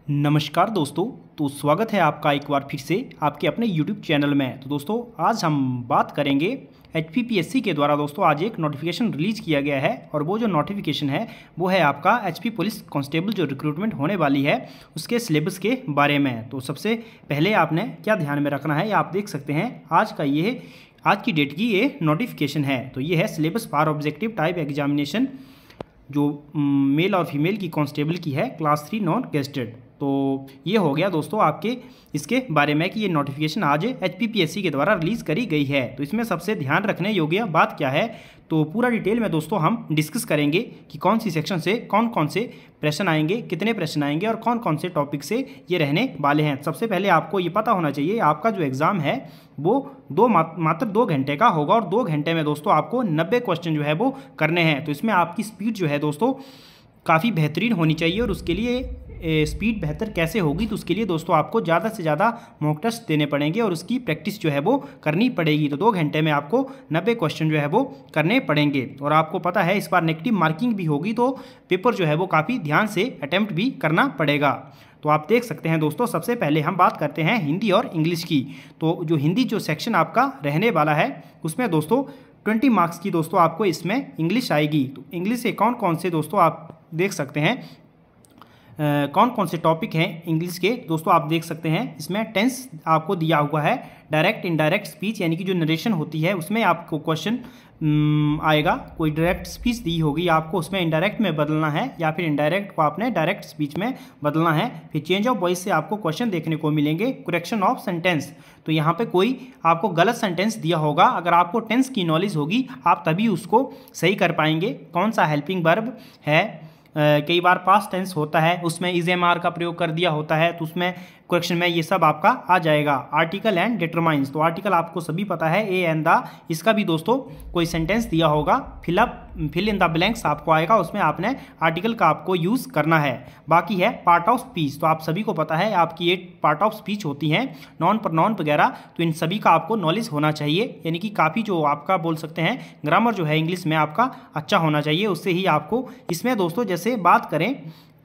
नमस्कार दोस्तों। तो स्वागत है आपका एक बार फिर से आपके अपने YouTube चैनल में। तो दोस्तों आज हम बात करेंगे HPPSC के द्वारा दोस्तों आज एक नोटिफिकेशन रिलीज़ किया गया है और वो जो नोटिफिकेशन है वो है आपका HP पुलिस कांस्टेबल जो रिक्रूटमेंट होने वाली है उसके सिलेबस के बारे में। तो सबसे पहले आपने क्या ध्यान में रखना है, आप देख सकते हैं आज की डेट की ये नोटिफिकेशन है। तो ये है syllabus for objective type examination जो मेल और फीमेल की कांस्टेबल की है, क्लास 3 नॉन गेस्टेड। तो ये हो गया दोस्तों आपके इसके बारे में कि ये नोटिफिकेशन आज HPPSC के द्वारा रिलीज़ करी गई है। तो इसमें सबसे ध्यान रखने योग्य बात क्या है, तो पूरा डिटेल में दोस्तों हम डिस्कस करेंगे कि कौन सी सेक्शन से कौन कौन से प्रश्न आएंगे, कितने प्रश्न आएंगे और कौन कौन से टॉपिक से ये रहने वाले हैं। सबसे पहले आपको ये पता होना चाहिए आपका जो एग्ज़ाम है वो मात्र 2 घंटे का होगा और 2 घंटे में दोस्तों आपको 90 क्वेश्चन जो है वो करने हैं। तो इसमें आपकी स्पीड जो है दोस्तों काफ़ी बेहतरीन होनी चाहिए और उसके लिए स्पीड बेहतर कैसे होगी, तो उसके लिए दोस्तों आपको ज़्यादा से ज़्यादा मॉक टेस्ट देने पड़ेंगे और उसकी प्रैक्टिस जो है वो करनी पड़ेगी। तो 2 घंटे में आपको 90 क्वेश्चन जो है वो करने पड़ेंगे और आपको पता है इस बार नेगेटिव मार्किंग भी होगी तो पेपर जो है वो काफ़ी ध्यान से अटैम्प्ट भी करना पड़ेगा। तो आप देख सकते हैं दोस्तों सबसे पहले हम बात करते हैं हिंदी और इंग्लिश की। तो जो हिंदी जो सेक्शन आपका रहने वाला है उसमें दोस्तों 20 मार्क्स की दोस्तों आपको इसमें इंग्लिश आएगी। तो इंग्लिश से कौन कौन से दोस्तों आप देख सकते हैं कौन कौन से टॉपिक हैं इंग्लिश के दोस्तों आप देख सकते हैं। इसमें टेंस आपको दिया हुआ है, डायरेक्ट इनडायरेक्ट स्पीच यानी कि जो नरेशन होती है उसमें आपको क्वेश्चन आएगा। कोई डायरेक्ट स्पीच दी होगी आपको उसमें इनडायरेक्ट में बदलना है या फिर इनडायरेक्ट को आपने डायरेक्ट स्पीच में बदलना है। फिर चेंज ऑफ वॉइस से आपको क्वेश्चन देखने को मिलेंगे। करेक्शन ऑफ सेंटेंस, तो यहाँ पे कोई आपको गलत सेंटेंस दिया होगा, अगर आपको टेंस की नॉलेज होगी आप तभी उसको सही कर पाएंगे। कौन सा हेल्पिंग वर्ब है, कई बार पास्ट टेंस होता है उसमें इज एम आर का प्रयोग कर दिया होता है तो उसमें क्वेश्चन में ये सब आपका आ जाएगा। आर्टिकल एंड डिटरमाइंस, तो आर्टिकल आपको सभी पता है ए एंड द, इसका भी दोस्तों कोई सेंटेंस दिया होगा। फिल इन द ब्लैंक्स आपको आएगा, उसमें आपने आर्टिकल का आपको यूज़ करना है। बाकी है पार्ट ऑफ स्पीच, तो आप सभी को पता है आपकी 8 पार्ट ऑफ स्पीच होती हैं, नॉन प्रनाउन वगैरह, तो इन सभी का आपको नॉलेज होना चाहिए। यानी कि काफ़ी जो आपका बोल सकते हैं ग्रामर जो है इंग्लिश में आपका अच्छा होना चाहिए, उससे ही आपको इसमें दोस्तों जैसे बात करें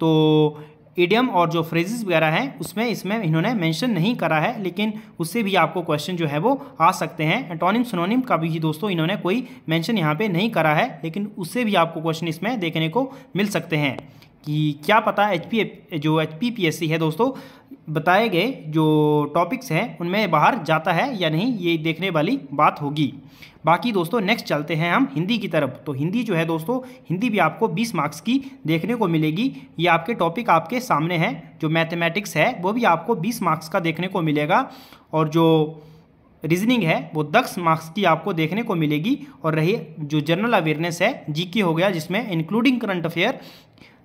तो इडियम और जो फ्रेजेस वगैरह हैं इसमें इन्होंने मेंशन नहीं करा है, लेकिन उससे भी आपको क्वेश्चन जो है वो आ सकते हैं। एंटोनिम सिनोनिम का भी दोस्तों इन्होंने कोई मेंशन यहाँ पे नहीं करा है, लेकिन उससे भी आपको क्वेश्चन इसमें देखने को मिल सकते हैं कि क्या पता HPPSC है दोस्तों बताए गए जो टॉपिक्स हैं उनमें बाहर जाता है या नहीं, ये देखने वाली बात होगी। बाकी दोस्तों नेक्स्ट चलते हैं हम हिंदी की तरफ। तो हिंदी जो है दोस्तों हिंदी भी आपको 20 मार्क्स की देखने को मिलेगी। ये आपके टॉपिक आपके सामने हैं, जो मैथमेटिक्स है वो भी आपको 20 मार्क्स का देखने को मिलेगा और जो रीजनिंग है वो 10 मार्क्स की आपको देखने को मिलेगी। और रही जो जनरल अवेयरनेस है जीके हो गया जिसमें इंक्लूडिंग करंट अफेयर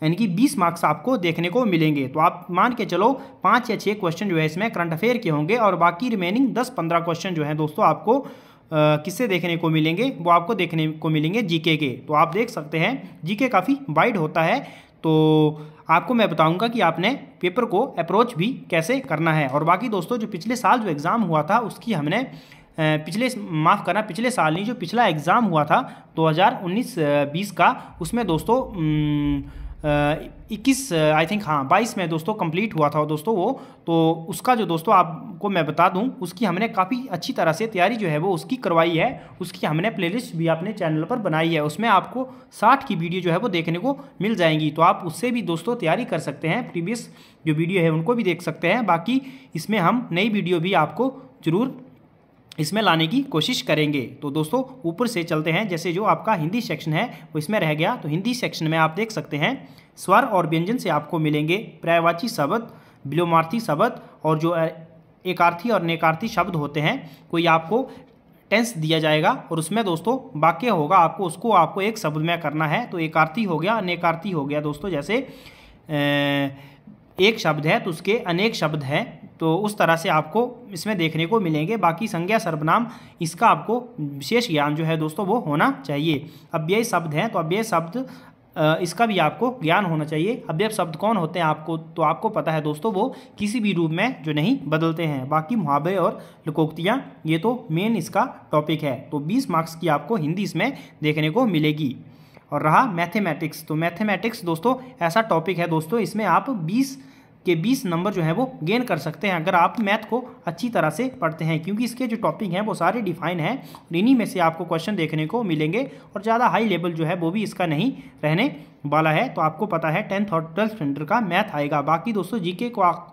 यानी कि 20 मार्क्स आपको देखने को मिलेंगे। तो आप मान के चलो 5 या 6 क्वेश्चन जो है इसमें करंट अफेयर के होंगे और बाकी रिमेनिंग 10-15 क्वेश्चन जो है दोस्तों आपको किससे देखने को मिलेंगे, वो आपको देखने को मिलेंगे जीके के। तो आप देख सकते हैं जीके काफ़ी वाइड होता है, तो आपको मैं बताऊंगा कि आपने पेपर को अप्रोच भी कैसे करना है। और बाकी दोस्तों जो पिछले साल जो एग्ज़ाम हुआ था उसकी हमने पिछले साल नहीं, जो पिछला एग्ज़ाम हुआ था 2019-20 का, उसमें दोस्तों 21 आई थिंक 22 में दोस्तों कंप्लीट हुआ था दोस्तों वो। तो उसका जो दोस्तों आपको मैं बता दूं उसकी हमने काफ़ी अच्छी तरह से तैयारी जो है वो उसकी करवाई है। उसकी हमने प्लेलिस्ट भी अपने चैनल पर बनाई है, उसमें आपको 60 की वीडियो जो है वो देखने को मिल जाएंगी। तो आप उससे भी दोस्तों तैयारी कर सकते हैं, प्रीवियस जो वीडियो है उनको भी देख सकते हैं। बाकी इसमें हम नई वीडियो भी आपको ज़रूर इसमें लाने की कोशिश करेंगे। तो दोस्तों ऊपर से चलते हैं, जैसे जो आपका हिंदी सेक्शन है वो इसमें रह गया। तो हिंदी सेक्शन में आप देख सकते हैं स्वर और व्यंजन से आपको मिलेंगे पर्यायवाची शब्द, विलोमार्थी शब्द और जो एकार्थी और नेकार्थी शब्द होते हैं। कोई आपको टेंस दिया जाएगा और उसमें दोस्तों वाक्य होगा, उसको आपको एक शब्द में करना है। तो एकार्थी हो गया, अनेकार्थी हो गया दोस्तों, जैसे एक शब्द है तो उसके अनेक शब्द हैं, तो उस तरह से आपको इसमें देखने को मिलेंगे। बाकी संज्ञा सर्वनाम इसका आपको विशेष ज्ञान जो है दोस्तों वो होना चाहिए। अव्यय शब्द हैं तो अव्यय शब्द इसका भी आपको ज्ञान होना चाहिए। अव्यय शब्द कौन होते हैं आपको पता है दोस्तों, वो किसी भी रूप में जो नहीं बदलते हैं। बाकी मुहावरे और लोकोक्तियाँ ये तो मेन इसका टॉपिक है। तो 20 मार्क्स की आपको हिंदी इसमें देखने को मिलेगी। और रहा मैथमेटिक्स, तो मैथमेटिक्स दोस्तों ऐसा टॉपिक है दोस्तों, इसमें आप 20 के 20 नंबर जो है वो गेन कर सकते हैं अगर आप मैथ को अच्छी तरह से पढ़ते हैं, क्योंकि इसके जो टॉपिक हैं वो सारे डिफाइन हैं और इन्हीं में से आपको क्वेश्चन देखने को मिलेंगे और ज़्यादा हाई लेवल जो है वो भी इसका नहीं रहने वाला है। तो आपको पता है 10th और 12th स्टैंडर्ड का मैथ आएगा। बाकी दोस्तों जीके को आप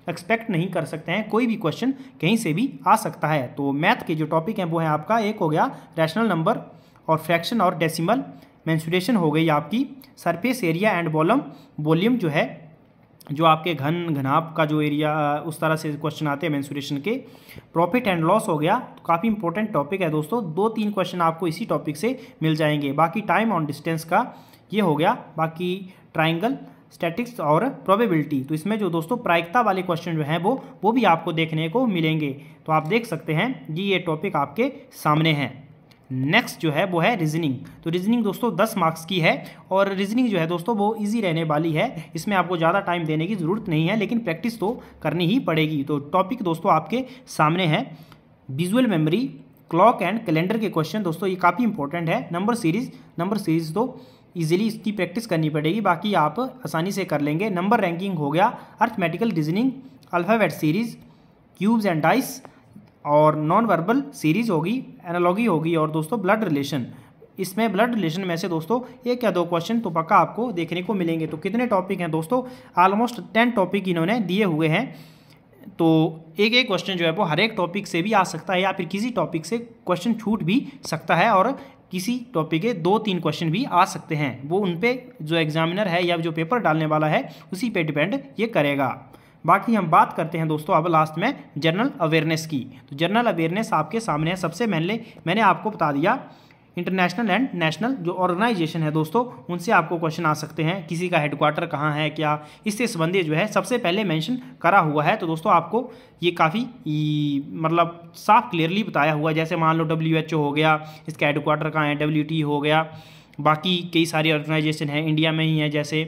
एक्सपेक्ट नहीं कर सकते हैं, कोई भी क्वेश्चन कहीं से भी आ सकता है। तो मैथ के जो टॉपिक हैं वो है आपका, एक हो गया रैशनल नंबर और फ्रैक्शन और डेसिमल, मेंसुरेशन हो गई आपकी, सरफेस एरिया एंड वॉल्यूम जो है, जो आपके घनाभ का जो एरिया, उस तरह से क्वेश्चन आते हैं मेंसुरेशन के। प्रॉफिट एंड लॉस हो गया, तो काफ़ी इंपॉर्टेंट टॉपिक है दोस्तों, 2-3 क्वेश्चन आपको इसी टॉपिक से मिल जाएंगे। बाकी टाइम ऑन डिस्टेंस का ये हो गया। बाकी ट्राइंगल, स्टैटिक्स और प्रोबेबिलिटी, तो इसमें जो दोस्तों प्रायिकता वाले क्वेश्चन जो हैं वो भी आपको देखने को मिलेंगे। तो आप देख सकते हैं जी ये टॉपिक आपके सामने हैं। नेक्स्ट जो है वो है रीजनिंग। तो रीजनिंग दोस्तों 10 मार्क्स की है और रीजनिंग जो है दोस्तों वो इजी रहने वाली है, इसमें आपको ज़्यादा टाइम देने की ज़रूरत नहीं है, लेकिन प्रैक्टिस तो करनी ही पड़ेगी। तो टॉपिक दोस्तों आपके सामने है visual memory, clock and calendar के क्वेश्चन दोस्तों ये काफ़ी इंपॉर्टेंट है। नंबर सीरीज तो इजीली इसकी प्रैक्टिस करनी पड़ेगी, बाकी आप आसानी से कर लेंगे। नंबर रैंकिंग हो गया, arithmetical reasoning, alphabet series, cubes and dice और नॉन वर्बल सीरीज होगी, एनालॉगी होगी और दोस्तों ब्लड रिलेशन। इसमें ब्लड रिलेशन में से दोस्तों 1 या 2 क्वेश्चन तो पक्का आपको देखने को मिलेंगे। तो कितने टॉपिक हैं दोस्तों, ऑलमोस्ट 10 टॉपिक इन्होंने दिए हुए हैं। तो एक क्वेश्चन जो है वो हर एक टॉपिक से भी आ सकता है या फिर किसी टॉपिक से क्वेश्चन छूट भी सकता है और किसी टॉपिक के 2-3 क्वेश्चन भी आ सकते हैं। वो उन पे जो एग्जामिनर है या जो पेपर डालने वाला है उसी पे डिपेंड ये करेगा। बाकी हम बात करते हैं दोस्तों अब लास्ट में जनरल अवेयरनेस की। तो जनरल अवेयरनेस आपके सामने है। सबसे मैंने आपको बता दिया इंटरनेशनल एंड नेशनल जो ऑर्गेनाइजेशन है दोस्तों, उनसे आपको क्वेश्चन आ सकते हैं। किसी का हेडक्वार्टर कहाँ है, क्या, इससे संबंधित जो है सबसे पहले मेंशन करा हुआ है। तो दोस्तों आपको ये काफ़ी मतलब साफ क्लियरली बताया हुआ है। जैसे मान लो WHO हो गया, इसका हेडक्वार्टर कहाँ है, WT हो गया, बाकी कई सारी ऑर्गेनाइजेशन है इंडिया में ही है जैसे,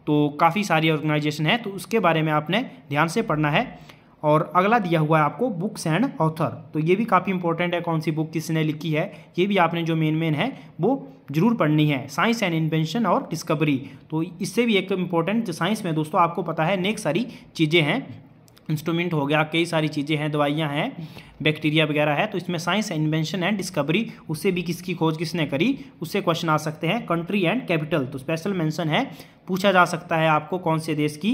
तो काफ़ी सारी ऑर्गेनाइजेशन है, तो उसके बारे में आपने ध्यान से पढ़ना है। और अगला दिया हुआ है आपको बुक्स एंड ऑथर, तो ये भी काफ़ी इंपॉर्टेंट है, कौन सी बुक किसने लिखी है, ये भी आपने जो मेन है वो जरूर पढ़नी है। साइंस एंड इन्वेंशन और डिस्कवरी, तो इससे भी एक इम्पॉर्टेंट, जो साइंस में दोस्तों आपको पता है नेक सारी चीज़ें हैं, इंस्ट्रूमेंट हो गया, कई सारी चीज़ें हैं, दवाइयाँ हैं, बैक्टीरिया वगैरह है। तो इसमें साइंस इन्वेंशन एंड डिस्कवरी, उससे भी किसकी खोज किसने करी, उससे क्वेश्चन आ सकते हैं। कंट्री एंड कैपिटल, तो स्पेशल मेंशन है, पूछा जा सकता है आपको कौन से देश की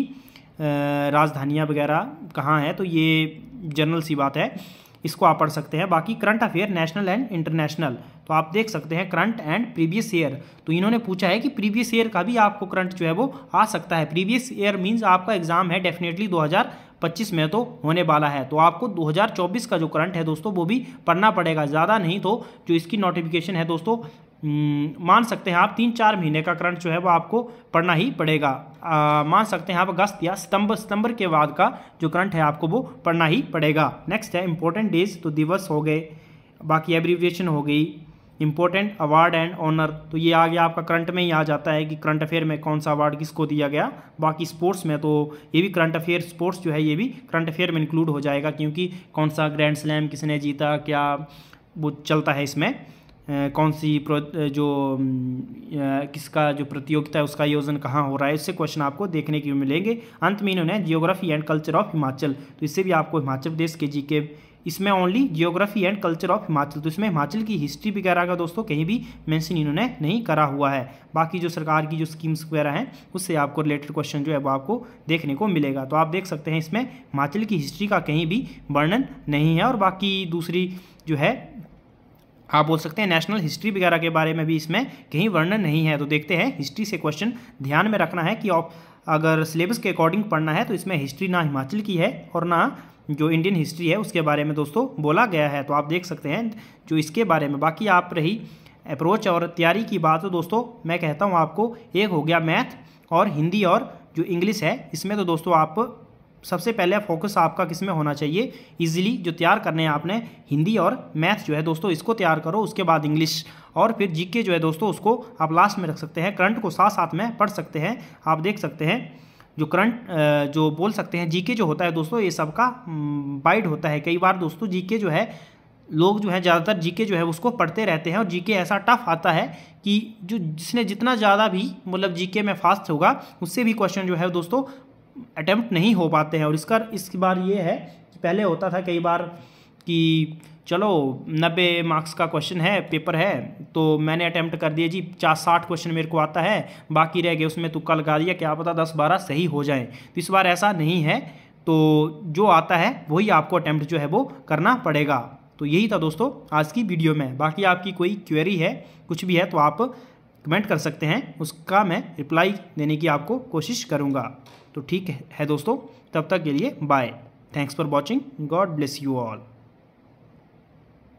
राजधानियाँ वगैरह कहाँ है, तो ये जनरल सी बात है, इसको आप पढ़ सकते हैं। बाकी current affair national and international, तो आप देख सकते हैं करंट एंड प्रीवियस ईयर, तो इन्होंने पूछा है कि प्रीवियस ईयर का भी आपको करंट जो है वो आ सकता है। प्रीवियस ईयर मींस आपका एग्जाम है डेफिनेटली 2025 में तो होने वाला है, तो आपको 2024 का जो करंट है दोस्तों वो भी पढ़ना पड़ेगा। ज़्यादा नहीं तो जो इसकी नोटिफिकेशन है दोस्तों, मान सकते हैं आप 3-4 महीने का करंट जो है वो आपको पढ़ना ही पड़ेगा। मान सकते हैं आप अगस्त या सितंबर के बाद का जो करंट है आपको वो पढ़ना ही पड़ेगा। नेक्स्ट है इंपॉर्टेंट डेज, तो दिवस हो गए, बाकी एब्रीविएशन हो गई, इंपॉर्टेंट अवार्ड एंड ऑनर, तो ये आ गया आपका करंट में ही आ जाता है कि करंट अफेयर में कौन सा अवार्ड किसको दिया गया। बाकी स्पोर्ट्स में तो ये भी करंट अफेयर, स्पोर्ट्स जो है ये भी करंट अफेयर में इंक्लूड हो जाएगा, क्योंकि कौन सा ग्रैंड स्लैम किसने जीता, क्या वो चलता है इसमें, कौन सी किसका जो प्रतियोगिता है उसका आयोजन कहाँ हो रहा है, इससे क्वेश्चन आपको देखने को मिलेंगे। अंत में इन्होंने geography and culture of Himachal, तो इससे भी आपको हिमाचल प्रदेश के जीके, इसमें only geography and culture of Himachal, तो इसमें हिमाचल की हिस्ट्री वगैरह का दोस्तों कहीं भी मेंशन इन्होंने नहीं करा हुआ है। बाकी जो सरकार की जो स्कीम्स वगैरह हैं उससे आपको रिलेटेड क्वेश्चन जो है वो आपको देखने को मिलेगा। तो आप देख सकते हैं इसमें हिमाचल की हिस्ट्री का कहीं भी वर्णन नहीं है। और बाकी दूसरी जो है आप बोल सकते हैं नेशनल हिस्ट्री वगैरह के बारे में भी इसमें कहीं वर्णन नहीं है। तो देखते हैं, हिस्ट्री से क्वेश्चन ध्यान में रखना है कि अगर सिलेबस के अकॉर्डिंग पढ़ना है तो इसमें हिस्ट्री ना हिमाचल की है और ना जो इंडियन हिस्ट्री है उसके बारे में दोस्तों बोला गया है। तो आप देख सकते हैं जो इसके बारे में। बाकी आप रही अप्रोच और तैयारी की बात, तो दोस्तों मैं कहता हूँ आपको, एक हो गया मैथ और हिंदी और जो इंग्लिश है, इसमें तो दोस्तों आप सबसे पहले फोकस आपका किस में होना चाहिए, इजीली जो तैयार करने हैं आपने हिंदी और मैथ जो है दोस्तों इसको तैयार करो, उसके बाद इंग्लिश और फिर जीके जो है दोस्तों उसको आप लास्ट में रख सकते हैं। करंट को साथ साथ में पढ़ सकते हैं। आप देख सकते हैं जो करंट जो बोल सकते हैं जीके जो होता है दोस्तों ये सबका वाइड होता है। कई बार दोस्तों जीके जो है लोग जो है ज़्यादातर जीके जो है उसको पढ़ते रहते हैं और जीके ऐसा टफ आता है कि जो जिसने जितना ज़्यादा भी मतलब जीके में फास्ट होगा उससे भी क्वेश्चन जो है दोस्तों अटैम्प्ट नहीं हो पाते हैं। और इस बार ये है कि पहले होता था कई बार कि चलो 90 मार्क्स का क्वेश्चन है, पेपर है, तो मैंने अटैम्प्ट कर दिए जी, 60 क्वेश्चन मेरे को आता है, बाकी रह गए उसमें तुक्का लगा दिया, क्या पता 10-12 सही हो जाए। तो इस बार ऐसा नहीं है, तो जो आता है वही आपको अटैम्प्ट जो है वो करना पड़ेगा। तो यही था दोस्तों आज की वीडियो में। बाकी आपकी कोई क्वेरी है, कुछ भी है, तो आप कमेंट कर सकते हैं, उसका मैं रिप्लाई देने की आपको कोशिश करूँगा। तो ठीक है दोस्तों, तब तक के लिए bye. Thanks for watching, God bless you all.